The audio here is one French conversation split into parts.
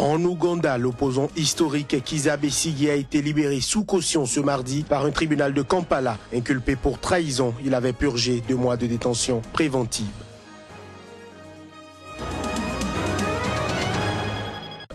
En Ouganda, l'opposant historique Kizza Besigye a été libéré sous caution ce mardi par un tribunal de Kampala. Inculpé pour trahison, il avait purgé 2 mois de détention préventive.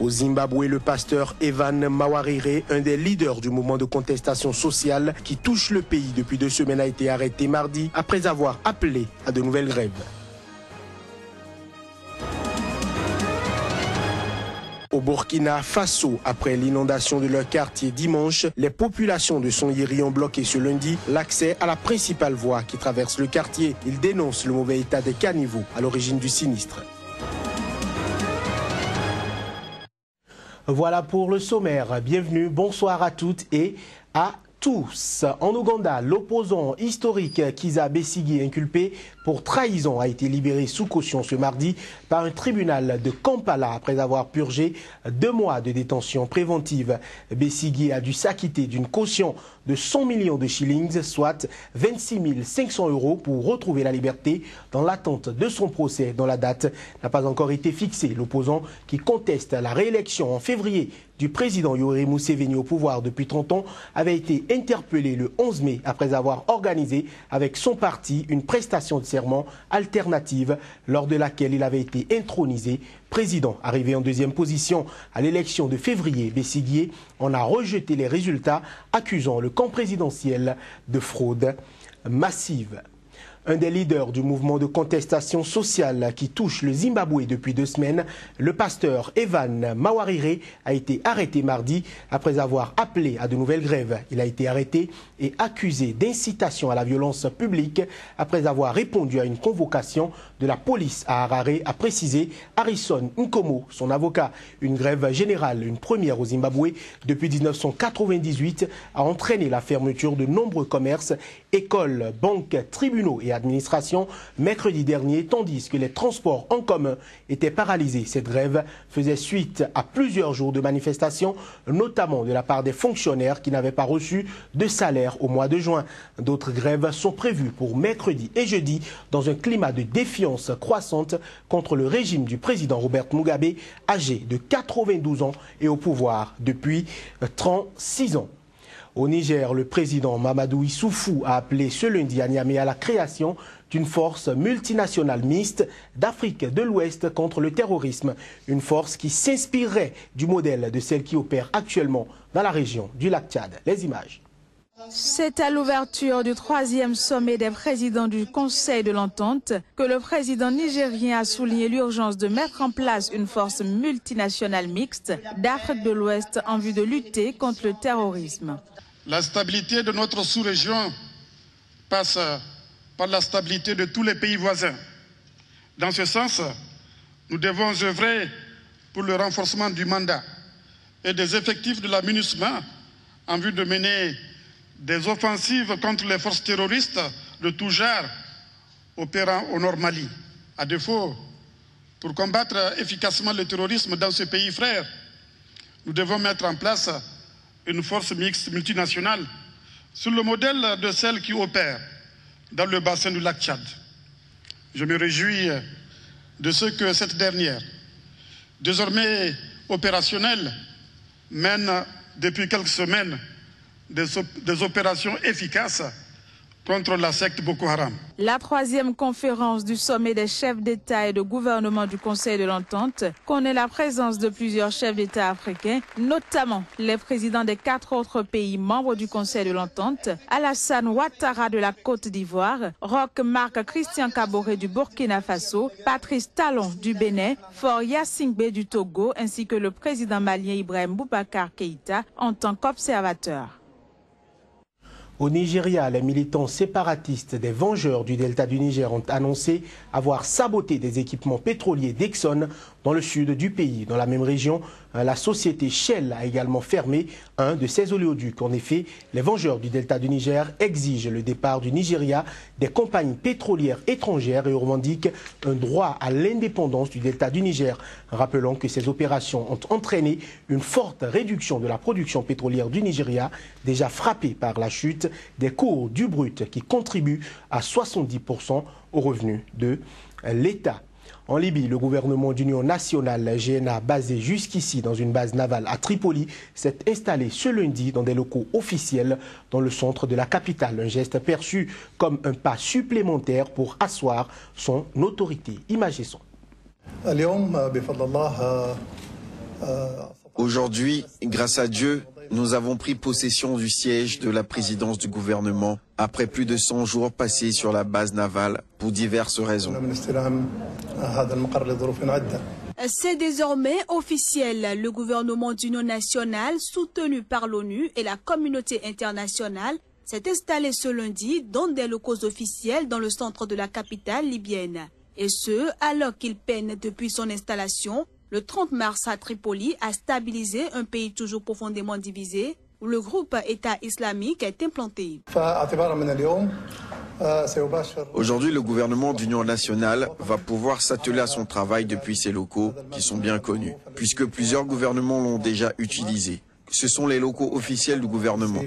Au Zimbabwe, le pasteur Evan Mawarire, un des leaders du mouvement de contestation sociale qui touche le pays depuis 2 semaines, a été arrêté mardi après avoir appelé à de nouvelles grèves. Au Burkina Faso, après l'inondation de leur quartier dimanche, les populations de Sonyeri ont bloqué ce lundi l'accès à la principale voie qui traverse le quartier. Ils dénoncent le mauvais état des caniveaux à l'origine du sinistre. Voilà pour le sommaire. Bienvenue, bonsoir à toutes et à tous. En Ouganda, l'opposant historique Kizza Besigye, inculpé pour trahison, a été libéré sous caution ce mardi par un tribunal de Kampala après avoir purgé 2 mois de détention préventive. Besigye a dû s'acquitter d'une caution de 100 millions de shillings, soit 26 500 € pour retrouver la liberté dans l'attente de son procès dont la date n'a pas encore été fixée. L'opposant qui conteste la réélection en février du président Yoweri Museveni au pouvoir depuis 30 ans avait été interpellé le 11 mai après avoir organisé avec son parti une prestation de serment alternative lors de laquelle il avait été intronisé président. Arrivé en 2e position à l'élection de février, Besigye en a rejeté les résultats, accusant le camp présidentiel de fraude massive. Un des leaders du mouvement de contestation sociale qui touche le Zimbabwe depuis 2 semaines, le pasteur Evan Mawarire, a été arrêté mardi après avoir appelé à de nouvelles grèves. Il a été arrêté et accusé d'incitation à la violence publique après avoir répondu à une convocation de la police à Harare, a précisé Harrison Nkomo, son avocat. Une grève générale, une première au Zimbabwe depuis 1998, a entraîné la fermeture de nombreux commerces, écoles, banques, tribunaux et administration mercredi dernier, tandis que les transports en commun étaient paralysés. Cette grève faisait suite à plusieurs jours de manifestations, notamment de la part des fonctionnaires qui n'avaient pas reçu de salaire au mois de juin. D'autres grèves sont prévues pour mercredi et jeudi dans un climat de défiance croissante contre le régime du président Robert Mugabe, âgé de 92 ans et au pouvoir depuis 36 ans. Au Niger, le président Mamadou Issoufou a appelé ce lundi à Niamey à la création d'une force multinationale mixte d'Afrique de l'Ouest contre le terrorisme. Une force qui s'inspirerait du modèle de celle qui opère actuellement dans la région du lac Tchad. Les images. C'est à l'ouverture du 3e sommet des présidents du Conseil de l'Entente que le président nigérien a souligné l'urgence de mettre en place une force multinationale mixte d'Afrique de l'Ouest en vue de lutter contre le terrorisme. La stabilité de notre sous-région passe par la stabilité de tous les pays voisins. Dans ce sens, nous devons œuvrer pour le renforcement du mandat et des effectifs de la MINUSMA en vue de mener des offensives contre les forces terroristes de tout genre opérant au Nord Mali. À défaut, pour combattre efficacement le terrorisme dans ce pays frère, nous devons mettre en place une force mixte multinationale sur le modèle de celle qui opère dans le bassin du lac Tchad. Je me réjouis de ce que cette dernière, désormais opérationnelle, mène depuis quelques semaines des opérations efficaces contre la secte Boko Haram. La 3e conférence du sommet des chefs d'État et de gouvernement du Conseil de l'Entente connaît la présence de plusieurs chefs d'État africains, notamment les présidents des 4 autres pays membres du Conseil de l'Entente, Alassane Ouattara de la Côte d'Ivoire, Roch Marc Christian Kaboré du Burkina Faso, Patrice Talon du Bénin, Faure Gnassingbé du Togo, ainsi que le président malien Ibrahim Boubacar Keïta en tant qu'observateur. Au Nigeria, les militants séparatistes des Vengeurs du Delta du Niger ont annoncé avoir saboté des équipements pétroliers d'Exxon dans le sud du pays. Dans la même région, la société Shell a également fermé un de ses oléoducs. En effet, les Vengeurs du Delta du Niger exigent le départ du Nigeria des compagnies pétrolières étrangères et revendiquent un droit à l'indépendance du Delta du Niger. Rappelons que ces opérations ont entraîné une forte réduction de la production pétrolière du Nigeria, déjà frappée par la chute des cours du brut qui contribuent à 70% aux revenus de l'État. En Libye, le gouvernement d'union nationale GNA, basé jusqu'ici dans une base navale à Tripoli, s'est installé ce lundi dans des locaux officiels dans le centre de la capitale. Un geste perçu comme un pas supplémentaire pour asseoir son autorité. Images et son. Aujourd'hui, grâce à Dieu, nous avons pris possession du siège de la présidence du gouvernement après plus de 100 jours passés sur la base navale pour diverses raisons. C'est désormais officiel. Le gouvernement d'union nationale, soutenu par l'ONU et la communauté internationale, s'est installé ce lundi dans des locaux officiels dans le centre de la capitale libyenne. Et ce, alors qu'il peine depuis son installation, le 30 mars à Tripoli, à stabiliser un pays toujours profondément divisé, où le groupe État islamique est implanté. Aujourd'hui, le gouvernement d'union nationale va pouvoir s'atteler à son travail depuis ses locaux qui sont bien connus, puisque plusieurs gouvernements l'ont déjà utilisé. Ce sont les locaux officiels du gouvernement.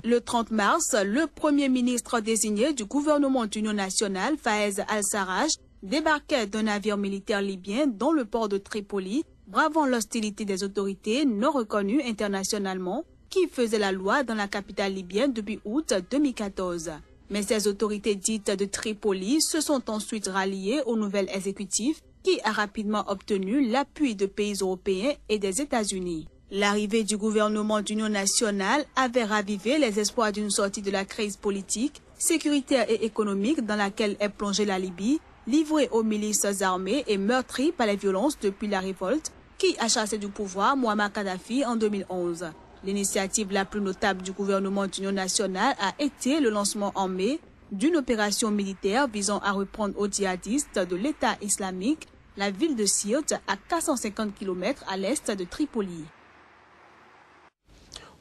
Le 30 mars, le premier ministre désigné du gouvernement d'union nationale, Fayez al-Sarraj, débarquait d'un navire militaire libyen dans le port de Tripoli, bravant l'hostilité des autorités non reconnues internationalement qui faisaient la loi dans la capitale libyenne depuis août 2014. Mais ces autorités dites de Tripoli se sont ensuite ralliées au nouvel exécutif qui a rapidement obtenu l'appui de pays européens et des États-Unis. L'arrivée du gouvernement d'union nationale avait ravivé les espoirs d'une sortie de la crise politique, sécuritaire et économique dans laquelle est plongée la Libye, livrée aux milices armées et meurtrie par les violences depuis la révolte qui a chassé du pouvoir Muammar Kadhafi en 2011. L'initiative la plus notable du gouvernement d'union nationale a été le lancement en mai d'une opération militaire visant à reprendre aux djihadistes de l'État islamique la ville de Sirte à 450 km à l'est de Tripoli.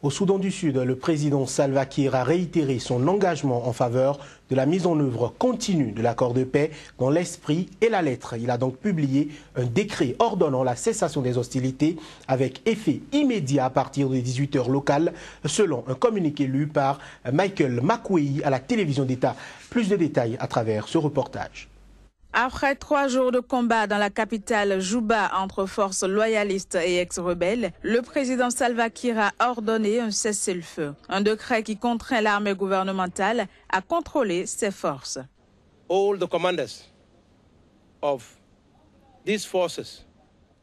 Au Soudan du Sud, le président Salva Kiir a réitéré son engagement en faveur de la mise en œuvre continue de l'accord de paix dans l'esprit et la lettre. Il a donc publié un décret ordonnant la cessation des hostilités avec effet immédiat à partir de 18h locales, selon un communiqué lu par Michael Makuei à la télévision d'État. Plus de détails à travers ce reportage. Après 3 jours de combat dans la capitale Juba entre forces loyalistes et ex-rebelles, le président Salva Kiir a ordonné un cessez-le-feu. Un décret qui contraint l'armée gouvernementale à contrôler ses forces. All the commanders of these forces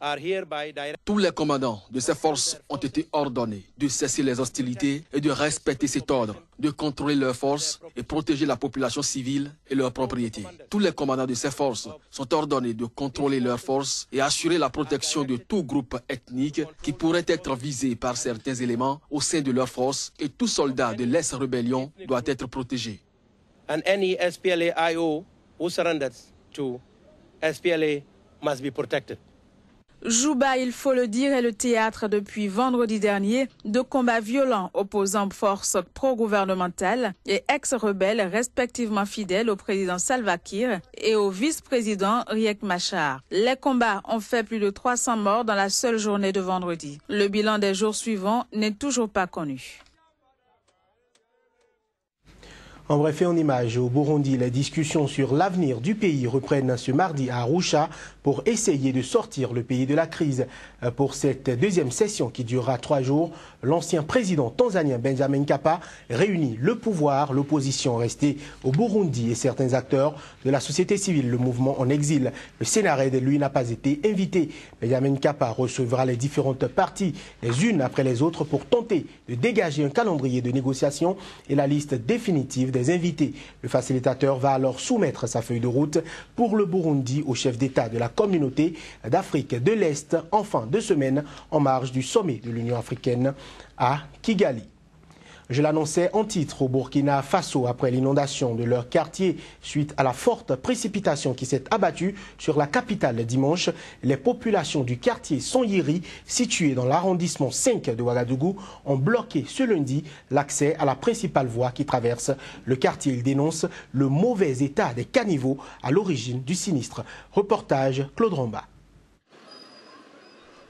are hereby directed. Tous les commandants de ces forces ont été ordonnés de cesser les hostilités et de respecter cet ordre, de contrôler leurs forces et protéger la population civile et leurs propriétés. Tous les commandants de ces forces sont ordonnés de contrôler leurs forces et assurer la protection de tout groupe ethnique qui pourrait être visé par certains éléments au sein de leurs forces, et tout soldat de l'ex-rébellion doit être protégé. And any SPLA-IO who surrenders to SPLA must be protected. Juba, il faut le dire, est le théâtre depuis vendredi dernier de combats violents opposant forces pro-gouvernementales et ex-rebelles respectivement fidèles au président Salva Kiir et au vice-président Riek Machar. Les combats ont fait plus de 300 morts dans la seule journée de vendredi. Le bilan des jours suivants n'est toujours pas connu. En bref et en images, au Burundi, les discussions sur l'avenir du pays reprennent ce mardi à Arusha pour essayer de sortir le pays de la crise. Pour cette deuxième session qui durera 3 jours, l'ancien président tanzanien Benjamin Mkapa réunit le pouvoir, l'opposition restée au Burundi et certains acteurs de la société civile, le mouvement en exil. Le Sénarède, lui, n'a pas été invité. Benjamin Mkapa recevra les différentes parties les unes après les autres pour tenter de dégager un calendrier de négociation et la liste définitive des invités. Le facilitateur va alors soumettre sa feuille de route pour le Burundi au chef d'État de la communauté d'Afrique de l'Est en fin de semaine en marge du sommet de l'Union africaine à Kigali. Je l'annonçais en titre au Burkina Faso après l'inondation de leur quartier suite à la forte précipitation qui s'est abattue sur la capitale dimanche. Les populations du quartier Sonyiri, situé dans l'arrondissement 5 de Ouagadougou, ont bloqué ce lundi l'accès à la principale voie qui traverse le quartier. Ils dénoncent le mauvais état des caniveaux à l'origine du sinistre. Reportage Claude Romba.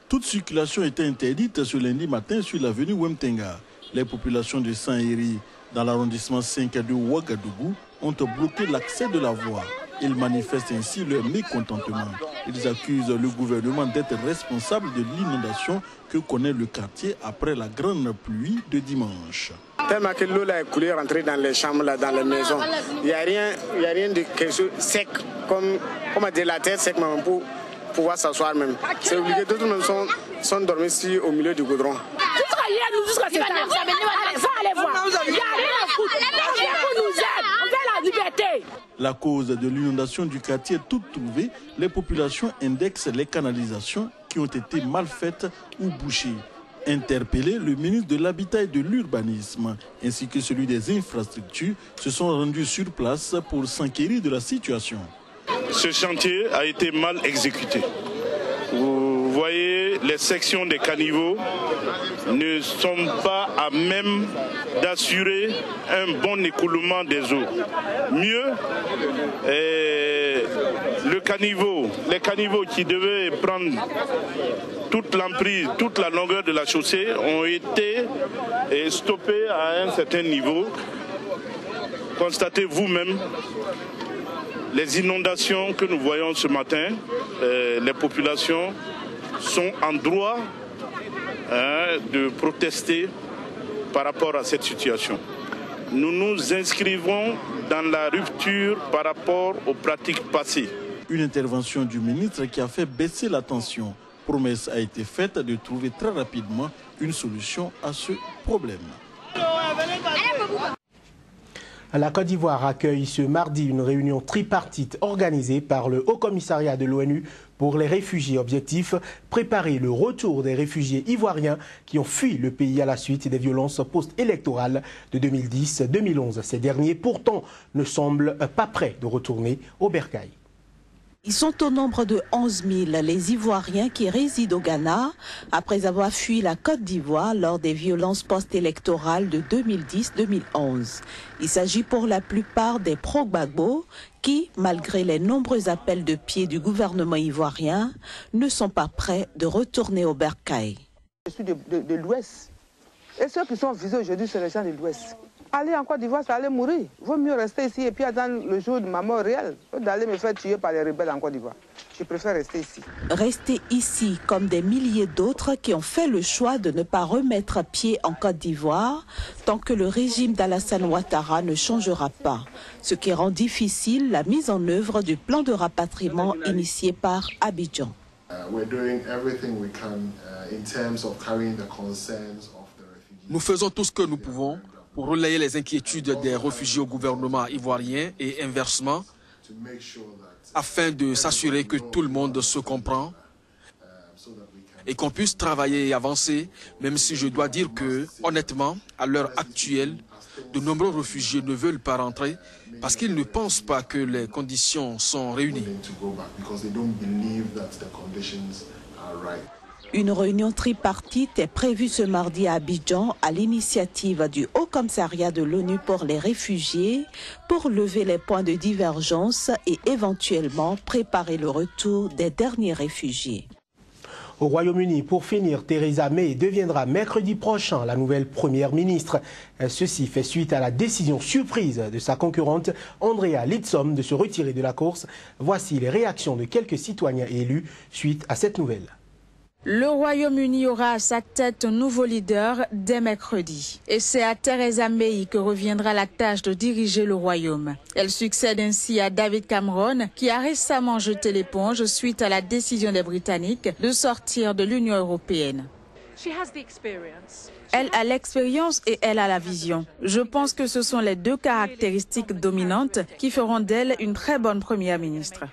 Toute circulation était interdite ce lundi matin sur l'avenue Wemtenga. Les populations de Sanyiri, dans l'arrondissement 5 de Ouagadougou, ont bloqué l'accès de la voie. Ils manifestent ainsi leur mécontentement. Ils accusent le gouvernement d'être responsable de l'inondation que connaît le quartier après la grande pluie de dimanche. Tellement que l'eau est coulée, rentrée dans les chambres, là, dans les maisons. Il n'y a rien de quelque chose sec, comme dire la terre sec même pour pouvoir s'asseoir même. C'est obligé, d'autres même sont dormis ici au milieu du goudron. La cause de l'inondation du quartier est toute trouvée. Les populations indexent les canalisations qui ont été mal faites ou bouchées. Interpellé, le ministre de l'Habitat et de l'Urbanisme ainsi que celui des infrastructures se sont rendus sur place pour s'enquérir de la situation. Ce chantier a été mal exécuté. Vous voyez, les sections des caniveaux ne sont pas à même d'assurer un bon écoulement des eaux. Mieux, les caniveaux qui devaient prendre toute l'emprise, toute la longueur de la chaussée ont été stoppés à un certain niveau. Constatez vous-même les inondations que nous voyons ce matin. Les populations sont en droit de protester par rapport à cette situation. Nous nous inscrivons dans la rupture par rapport aux pratiques passées. Une intervention du ministre qui a fait baisser la tension. Promesse a été faite de trouver très rapidement une solution à ce problème. La Côte d'Ivoire accueille ce mardi une réunion tripartite organisée par le Haut Commissariat de l'ONU pour les réfugiés. Objectif, préparer le retour des réfugiés ivoiriens qui ont fui le pays à la suite des violences post-électorales de 2010-2011. Ces derniers, pourtant, ne semblent pas prêts de retourner au bercail. Ils sont au nombre de 11 000, les Ivoiriens qui résident au Ghana après avoir fui la Côte d'Ivoire lors des violences post-électorales de 2010-2011. Il s'agit pour la plupart des pro-Gbagbo qui, malgré les nombreux appels de pied du gouvernement ivoirien, ne sont pas prêts de retourner au bercail. Je suis de l'Ouest. Et ceux qui sont visés aujourd'hui, c'est les gens de l'Ouest. Aller en Côte d'Ivoire, c'est aller mourir. Il vaut mieux rester ici et puis attendre le jour de ma mort réelle, d'aller me faire tuer par les rebelles en Côte d'Ivoire. Je préfère rester ici. Rester ici, comme des milliers d'autres qui ont fait le choix de ne pas remettre pied en Côte d'Ivoire, tant que le régime d'Alassane Ouattara ne changera pas. Ce qui rend difficile la mise en œuvre du plan de rapatriement initié par Abidjan. Nous faisons tout ce que nous pouvons pour relayer les inquiétudes des réfugiés au gouvernement ivoirien et inversement, afin de s'assurer que tout le monde se comprend et qu'on puisse travailler et avancer, même si je dois dire que, honnêtement, à l'heure actuelle, de nombreux réfugiés ne veulent pas rentrer parce qu'ils ne pensent pas que les conditions sont réunies. Une réunion tripartite est prévue ce mardi à Abidjan à l'initiative du Haut Commissariat de l'ONU pour les réfugiés pour lever les points de divergence et éventuellement préparer le retour des derniers réfugiés. Au Royaume-Uni, pour finir, Theresa May deviendra mercredi prochain la nouvelle première ministre. Ceci fait suite à la décision surprise de sa concurrente Andrea Leadsom de se retirer de la course. Voici les réactions de quelques citoyens élus suite à cette nouvelle. Le Royaume-Uni aura à sa tête un nouveau leader dès mercredi. Et c'est à Theresa May que reviendra la tâche de diriger le Royaume. Elle succède ainsi à David Cameron, qui a récemment jeté l'éponge suite à la décision des Britanniques de sortir de l'Union européenne. Elle a l'expérience et elle a la vision. Je pense que ce sont les deux caractéristiques dominantes qui feront d'elle une très bonne première ministre.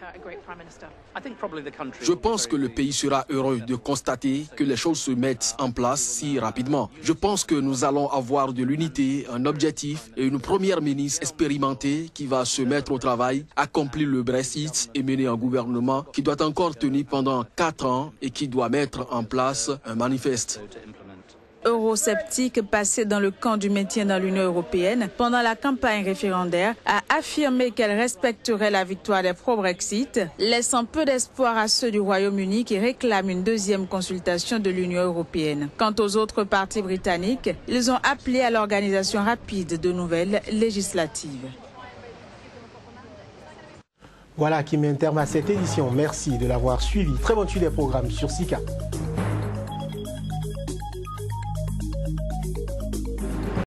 Je pense que le pays sera heureux de constater que les choses se mettent en place si rapidement. Je pense que nous allons avoir de l'unité, un objectif et une première ministre expérimentée qui va se mettre au travail, accomplir le Brexit et mener un gouvernement qui doit encore tenir pendant 4 ans et qui doit mettre en place un manifeste. Eurosceptique passé dans le camp du maintien dans l'Union européenne pendant la campagne référendaire, a affirmé qu'elle respecterait la victoire des pro-Brexit, laissant peu d'espoir à ceux du Royaume-Uni qui réclament une deuxième consultation de l'Union européenne. Quant aux autres partis britanniques, ils ont appelé à l'organisation rapide de nouvelles législatives. Voilà qui met un terme à cette édition. Merci de l'avoir suivi. Très bonne suite des programmes sur Sika.